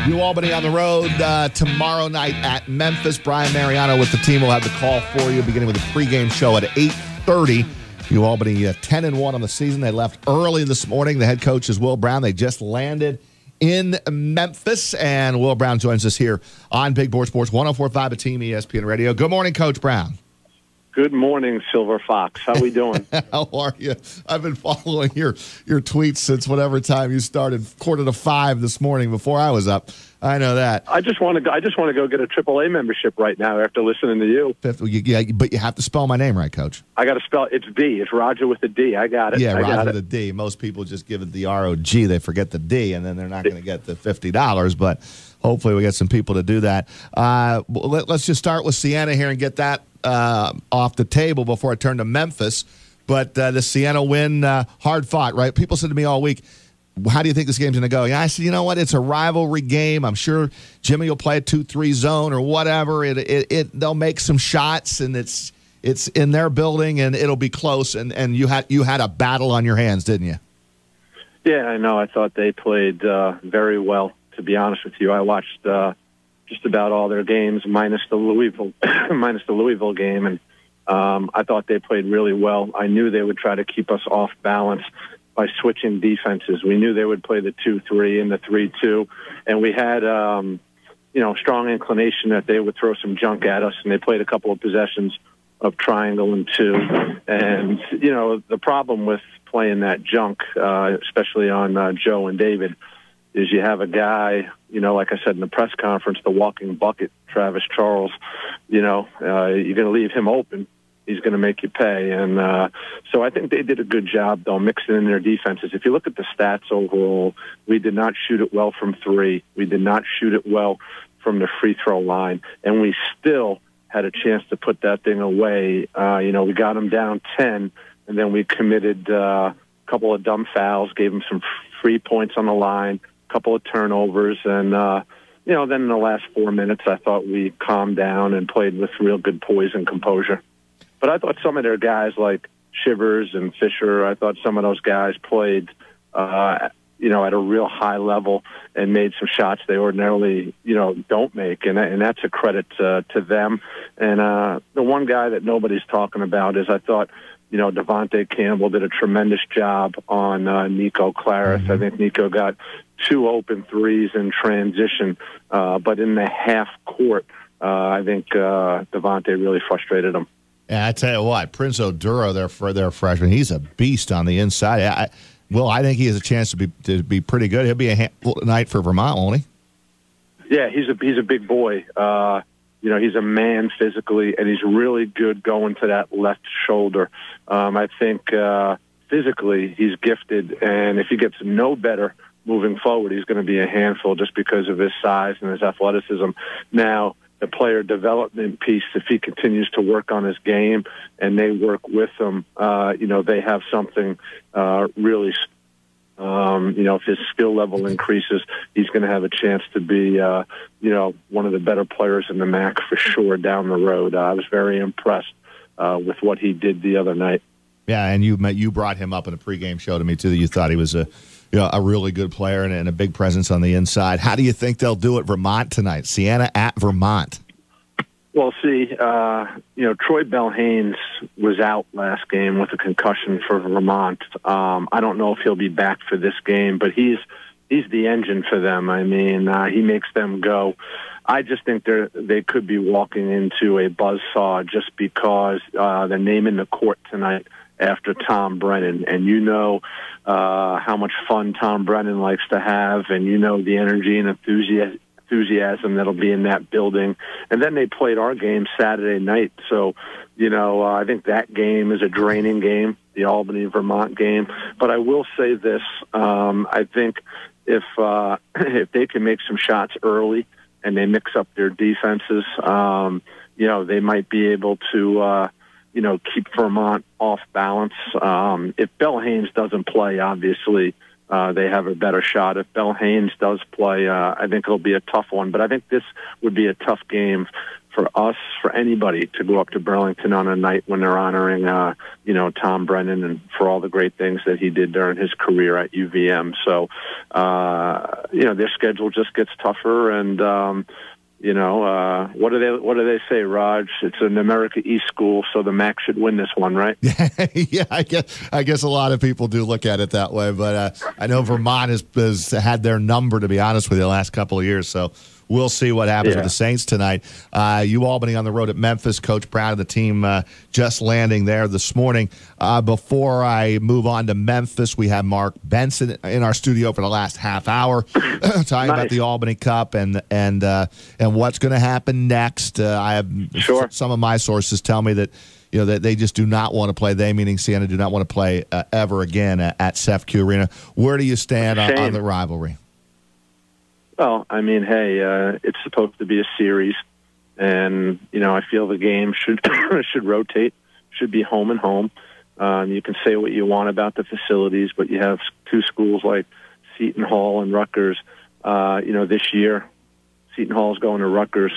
New Albany on the road tomorrow night at Memphis. Brian Mariano with the team will have the call for you, beginning with a pregame show at 8:30. New Albany 10-1 on the season. They left early this morning. The head coach is Will Brown. They just landed in Memphis, and Will Brown joins us here on Big Board Sports 104.5 at Team ESPN Radio. Good morning, Coach Brown. Good morning, Silver Fox. How we doing? How are you? I've been following your tweets since whatever time you started, 4:45 this morning before I was up. I know that. I just want to go get a AAA membership right now after listening to you. Yeah, but you have to spell my name right, Coach. I got to spell it's D. It's Roger with a D. I got it. Yeah, Roger with a D. Most people just give it the R-O-G. They forget the D, and then they're not going to get the $50. But hopefully we get some people to do that. Let's just start with Siena here and get that off the table before I turn to Memphis. But the Siena win, hard fought, right? People said to me all week, how do you think this game's going to go? Yeah, I said, you know what? It's a rivalry game. I'm sure Jimmy will play a 2-3 zone or whatever. They'll make some shots, and it's in their building, and it'll be close. And you had a battle on your hands, didn't you? Yeah, I know. I thought they played very well. To be honest with you, I watched just about all their games, minus the Louisville game, and I thought they played really well. I knew they would try to keep us off balance by switching defenses. We knew they would play the 2-3 and the 3-2, and we had strong inclination that they would throw some junk at us, and they played a couple of possessions of triangle and two. And the problem with playing that junk, especially on Joe and David, is you have a guy, like I said in the press conference, the walking bucket, Travis Charles. You're going to leave him open, he's going to make you pay. And so I think they did a good job, though, mixing in their defenses. If you look at the stats overall, we did not shoot it well from three. We did not shoot it well from the free throw line. And we still had a chance to put that thing away. We got them down 10, and then we committed a couple of dumb fouls, gave them some free points on the line, a couple of turnovers, and then in the last 4 minutes, I thought we calmed down and played with real good poise and composure. But I thought some of their guys like Shivers and Fisher, I thought some of those guys played, at a real high level and made some shots they ordinarily, don't make. And that's a credit to them. And the one guy that nobody's talking about is I thought, Devontae Campbell did a tremendous job on Nico Claris. Mm-hmm. I think Nico got 2 open threes in transition. But in the half court, I think Devontae really frustrated him. Yeah, I tell you what, Prince Oduro, their freshman, he's a beast on the inside. I think he has a chance to be pretty good. He'll be a handful tonight for Vermont, won't he? Yeah, he's a big boy. He's a man physically, and he's really good going to that left shoulder. I think physically he's gifted, and if he gets no better moving forward, he's going to be a handful just because of his size and his athleticism. Now, the player development piece, if he continues to work on his game and they work with him, they have something really, if his skill level increases, he's going to have a chance to be, one of the better players in the MAC for sure down the road. I was very impressed with what he did the other night. Yeah, and you brought him up in a pregame show to me, too, that you thought he was a really good player and a big presence on the inside. How do you think they'll do at Vermont tonight? Siena at Vermont. Well, see, Troy Bell-Haynes was out last game with a concussion for Vermont. I don't know if he'll be back for this game, but he's the engine for them. I mean, he makes them go. I just think they could be walking into a buzzsaw just because they're naming the court tonight after Tom Brennan. And how much fun Tom Brennan likes to have, and the energy and enthusiasm that'll be in that building. And then they played our game Saturday night. So, I think that game is a draining game, the Albany-Vermont game. But I will say this, I think if they can make some shots early and they mix up their defenses, they might be able to, keep Vermont off balance. If Bell-Haynes doesn't play, obviously, they have a better shot. If Bell-Haynes does play, I think it'll be a tough one. But I think this would be a tough game for us, for anybody to go up to Burlington on a night when they're honoring, Tom Brennan and for all the great things that he did during his career at UVM. So, their schedule just gets tougher. And, what do they say, Raj? It's an America East school, so the MAC should win this one, right? Yeah, I guess a lot of people do look at it that way. But I know Vermont has had their number, to be honest with you, the last couple of years. So we'll see what happens with the Saints tonight. Albany on the road at Memphis. Coach Brown and the team just landing there this morning. Before I move on to Memphis, we have Mark Benson in our studio for the last half hour talking about the Albany Cup and what's going to happen next. I have some of my sources tell me that that they just do not want to play. They, meaning Siena, do not want to play ever again at CEFCU Arena. Where do you stand on the rivalry? Well, I mean, hey, it's supposed to be a series, and I feel the game should should rotate, should be home and home. You can say what you want about the facilities, but you have two schools like Seton Hall and Rutgers. This year, Seton Hall is going to Rutgers,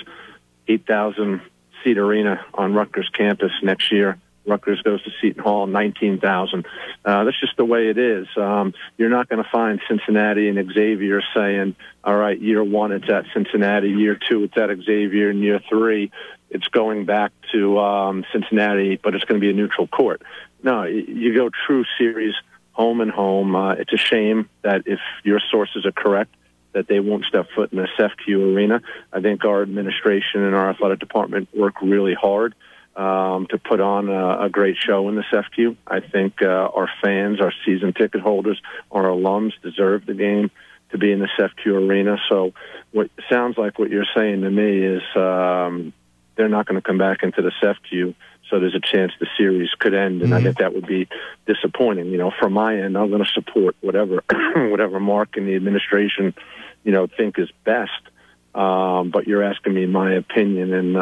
8,000-seat arena on Rutgers campus. Next year, Rutgers goes to Seton Hall, 19,000. That's just the way it is. You're not going to find Cincinnati and Xavier saying, all right, year one, it's at Cincinnati. Year two, it's at Xavier. And year three, it's going back to Cincinnati, but it's going to be a neutral court. No, you go true series, home and home. It's a shame that if your sources are correct, that they won't step foot in the CEFCU arena. I think our administration and our athletic department work really hard to put on a great show in the CEFCU. I think our fans, our season ticket holders, our alums deserve the game to be in the CEFCU arena. So what sounds like what you're saying to me is they're not going to come back into the CEFCU, so there's a chance the series could end, and I think that would be disappointing. From my end, I'm going to support whatever Mark and the administration, think is best. But you're asking me my opinion, and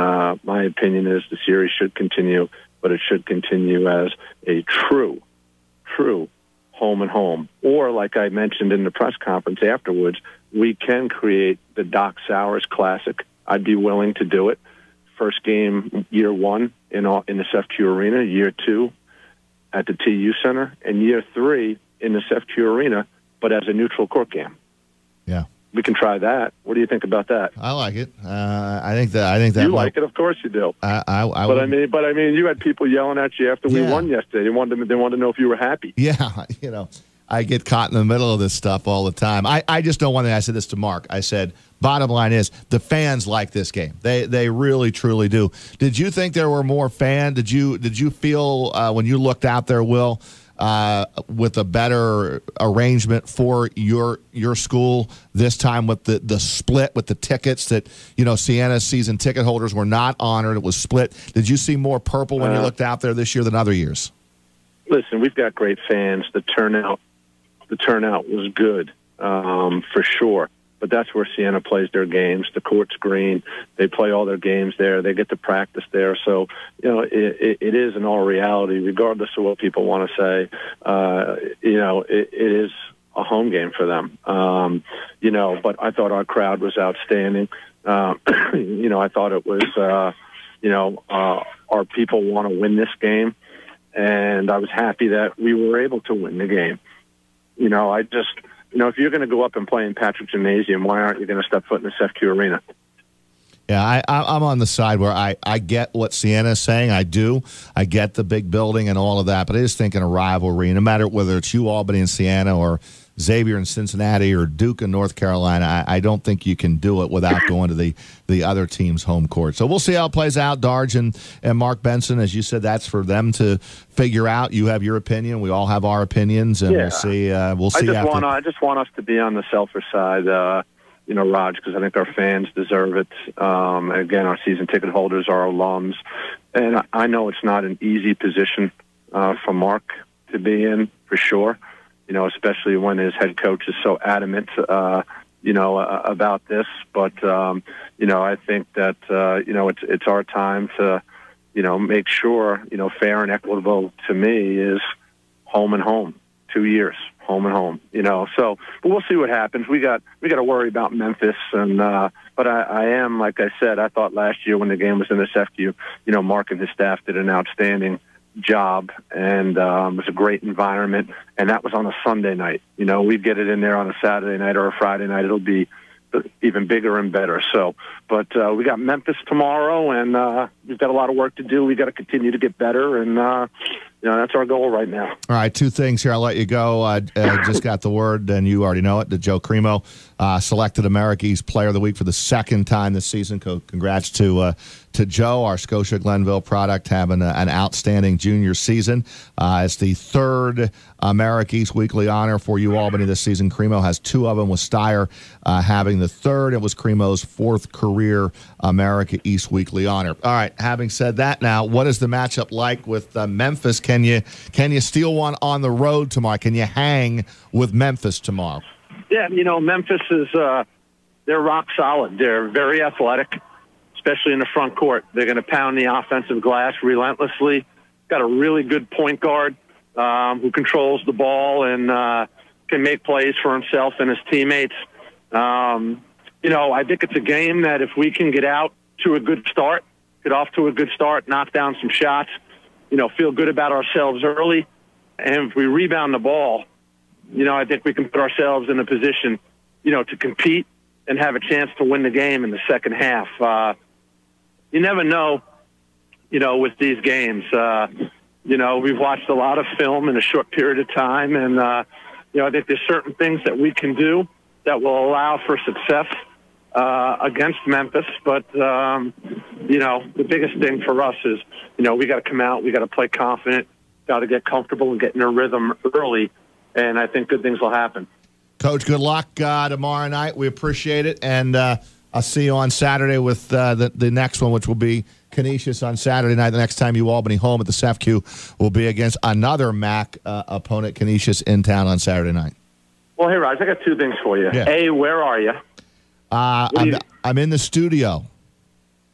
my opinion is the series should continue, but it should continue as a true home and home. Or, like I mentioned in the press conference afterwards, we can create the Doc Sowers Classic. I'd be willing to do it. First game, year one, in the CEFCU Arena. Year two, at the TU Center. And year three, in the CEFCU Arena, but as a neutral court game. Yeah. We can try that. What do you think about that? I like it. I think that you like it. Of course you do. I mean, you had people yelling at you after we won yesterday. They wanted to know if you were happy. Yeah, I get caught in the middle of this stuff all the time. I just know one thing. I said this to Mark. I said, bottom line is the fans like this game. They really truly do. Did you think there were more fans? Did you feel when you looked out there, Will, with a better arrangement for your school this time with the split with the tickets that Siena's season ticket holders were not honored? It was split. Did you see more purple when you looked out there this year than other years? Listen, we've got great fans. The turnout was good for sure. But that's where Siena plays their games. The court's green. They play all their games there. They get to practice there. So, it is in all reality, regardless of what people want to say, it is a home game for them. But I thought our crowd was outstanding. I thought it was, our people want to win this game. And I was happy that we were able to win the game. If you're going to go up and play in Patrick Gymnasium, why aren't you going to step foot in the CEFCU Arena? Yeah, I'm on the side where I get what Siena is saying. I do. I get the big building and all of that, but I just think in a rivalry, no matter whether it's Albany and Siena or Xavier in Cincinnati or Duke in North Carolina, I don't think you can do it without going to the other team's home court. So we'll see how it plays out. Darge and Mark Benson, as you said, that's for them to figure out. You have your opinion. We all have our opinions, and we'll see. I just want us to be on the selfish side, Raj, because I think our fans deserve it. Again, our season ticket holders, our alums, and I know it's not an easy position for Mark to be in, for sure. Especially when his head coach is so adamant, about this. But, I think that, it's our time to, make sure, fair and equitable to me is home and home. 2 years, home and home. So but we'll see what happens. We got to worry about Memphis, and but I am, like I said, I thought last year when the game was in the SFQ, Mark and his staff did an outstanding job, and it was a great environment, and that was on a Sunday night. We'd get it in there on a Saturday night or a Friday night. It'll be even bigger and better. So, but we got Memphis tomorrow, and we've got a lot of work to do. We got to continue to get better, and that's our goal right now. All right, two things here. I'll let you go. I just got the word, and you already know it, that Joe Cremo selected America East Player of the Week for the second time this season. Congrats to Joe, our Scotia Glenville product, having an outstanding junior season. It's the third America East Weekly honor for Albany this season. Cremo has two of them, with Steyer having the third. It was Cremo's fourth career America East Weekly honor. All right, having said that, now, what is the matchup like with Memphis? Can you steal one on the road tomorrow? Can you hang with Memphis tomorrow? Yeah, Memphis is they're rock solid. They're very athletic, especially in the front court. They're going to pound the offensive glass relentlessly. Got a really good point guard who controls the ball and can make plays for himself and his teammates. I think it's a game that if we can get off to a good start, knock down some shots, feel good about ourselves early, and if we rebound the ball, I think we can put ourselves in a position, to compete and have a chance to win the game in the second half. You never know, with these games. We've watched a lot of film in a short period of time, and, I think there's certain things that we can do that will allow for success against Memphis. But, the biggest thing for us is, we got to come out, we got to play confident, got to get comfortable and get in a rhythm early, and I think good things will happen. Coach, good luck tomorrow night. We appreciate it, and I'll see you on Saturday with the next one, which will be Canisius on Saturday night. The next time Albany home at the SFQ will be against another MAC opponent, Canisius, in town on Saturday night. Well, hey, Raj, I got two things for you. Yeah. A, where are you? I'm in the studio.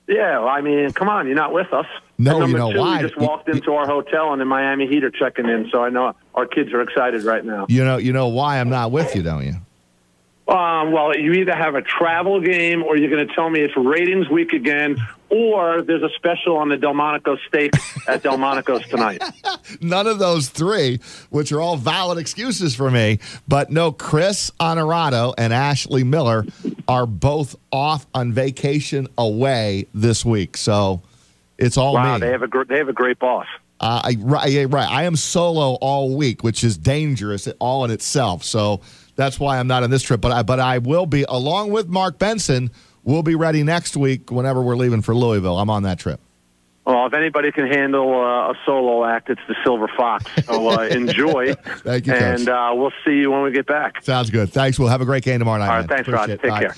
Yeah, well, I mean, come on, you're not with us. No, and you know two, why? We just walked into our hotel, and the Miami Heat are checking in, so I know our kids are excited right now. You know why I'm not with you, don't you? Well, you either have a travel game, or you're going to tell me it's ratings week again, or there's a special on the Delmonico steak at Delmonico's tonight. None of those three, which are all valid excuses for me. But no, Chris Honorato and Ashley Miller are both off on vacation away this week, so it's all me. Wow, they have a great boss. Right. I am solo all week, which is dangerous all in itself. So that's why I'm not on this trip. But I will be, along with Mark Benson. We'll be ready next week whenever we're leaving for Louisville. I'm on that trip. Well, if anybody can handle a solo act, it's the Silver Fox. So enjoy. Thank you, Coach. And we'll see you when we get back. Sounds good. Thanks. We'll have a great game tomorrow night. All right, thanks, Rod. Take care.